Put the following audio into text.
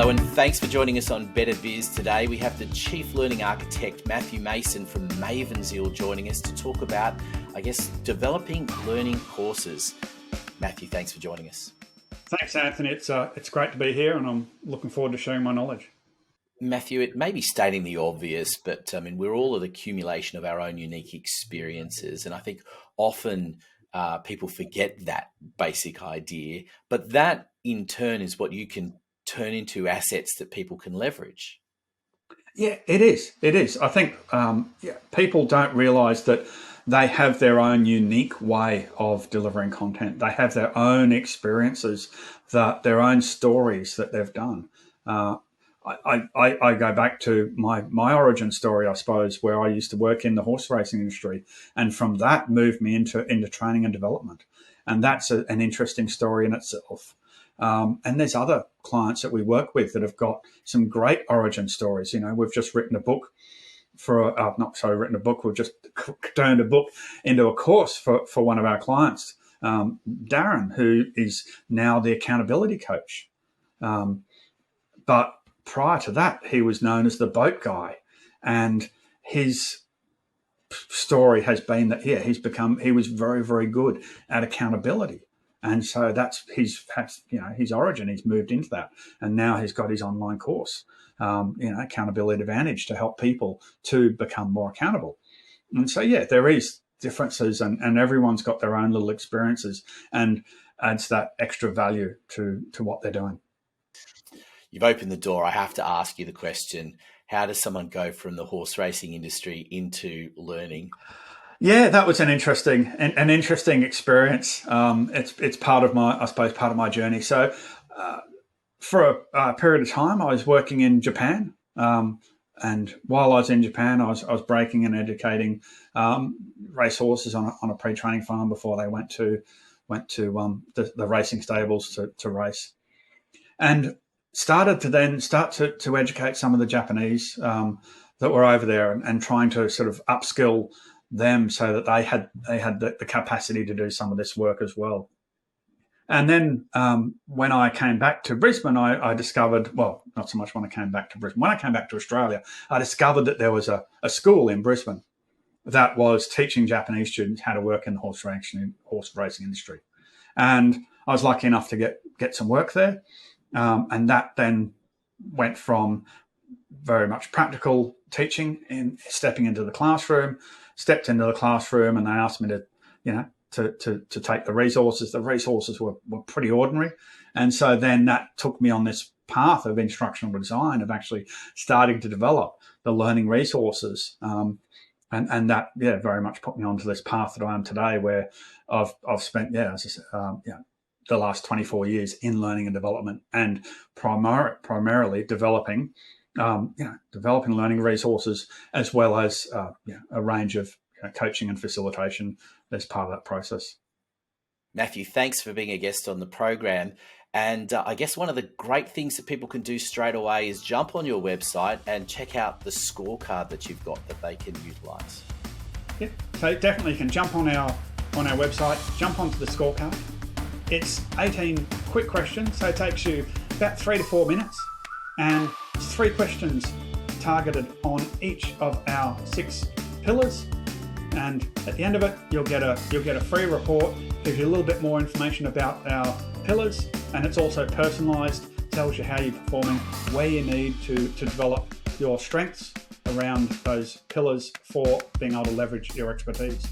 Hello and thanks for joining us on Better Biz today. We have the Chief Learning Architect, Matthew Mason from Mavenzeal joining us to talk about, developing learning courses. Matthew, thanks for joining us. Thanks, Anthony. It's great to be here and I'm looking forward to sharing my knowledge. Matthew, it may be stating the obvious, but we're all an accumulation of our own unique experiences. And I think often people forget that basic idea, but that in turn is what you can turn into assets that people can leverage. Yeah, it is. It is. I think people don't realise that they have their own unique way of delivering content. They have their own experiences, their own stories that they've done. I go back to my origin story, I suppose, where I used to work in the horse racing industry, and from that moved me into training and development, and that's an interesting story in itself. And there's other clients that we work with that have got some great origin stories. You know, we've just written a book we've just turned a book into a course for one of our clients, Darren, who is now the accountability coach. But prior to that, he was known as the boat guy, and his story has been that he was very, very good at accountability. And so that's his origin. He's moved into that, and now he's got his online course, Accountability Advantage, to help people to become more accountable. And so, there is differences, and everyone's got their own little experiences, and adds that extra value to what they're doing. You've opened the door. I have to ask you the question: how does someone go from the horse racing industry into learning? Yeah, that was an interesting experience. It's part of my journey. So, for a period of time, I was working in Japan, and while I was in Japan, I was breaking and educating racehorses on a pre-training farm before they went to the racing stables to race, and started to educate some of the Japanese that were over there, and trying to sort of upskill them so that they had the capacity to do some of this work as well. And then when I came back to Brisbane, I discovered, well, not so much when I came back to Brisbane, when I came back to Australia, I discovered that there was a school in Brisbane that was teaching Japanese students how to work in the horse racing industry. And I was lucky enough to get some work there. And that then went from very much practical teaching and stepped into the classroom, and they asked me to take the resources. The resources were pretty ordinary. And so then that took me on this path of instructional design, of actually starting to develop the learning resources. And that, very much put me onto this path that I am today, where I've spent, the last 24 years in learning and development, and primarily developing learning resources, as well as a range of coaching and facilitation as part of that process. Matthew, thanks for being a guest on the program. And I guess one of the great things that people can do straight away is jump on your website and check out the scorecard that you've got that they can utilise. Yeah, so definitely you can jump on our website, jump onto the scorecard. It's 18 quick questions, so it takes you about 3 to 4 minutes, and it's 3 questions targeted on each of our 6 pillars. And at the end of it, you'll get a free report, gives you a little bit more information about our pillars, and it's also personalised, tells you how you're performing, where you need to develop your strengths around those pillars for being able to leverage your expertise.